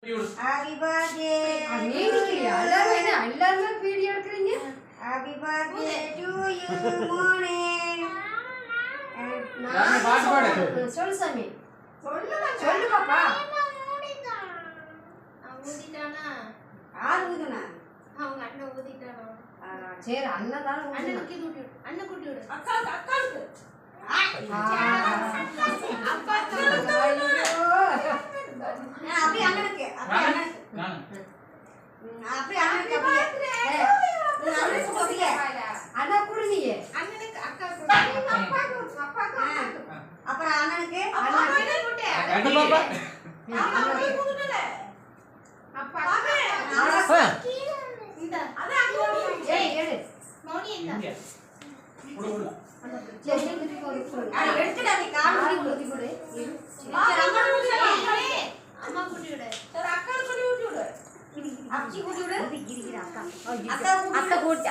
Happy birthday. Happy birthday to you, morning. சொல்லு சாமி சொல்லு பாப்பா யார் ஊதுனா? அவங்க அண்ணன் ஊதிட்டானோ. சரி அண்ணன் தான் அண்ணனுக்கு இது விட்டு அண்ணன் கூட்டி விடு. அக்காளுக்கு அப்படியே அண்ணனுக்கு அண்ணா கூட நீயே அண்ணனுக்கு அக்காவுக்கு அப்புறம் அண்ணனுக்கு அம்மா கூட்டி விடு. அக்கா கூட்டி விடு.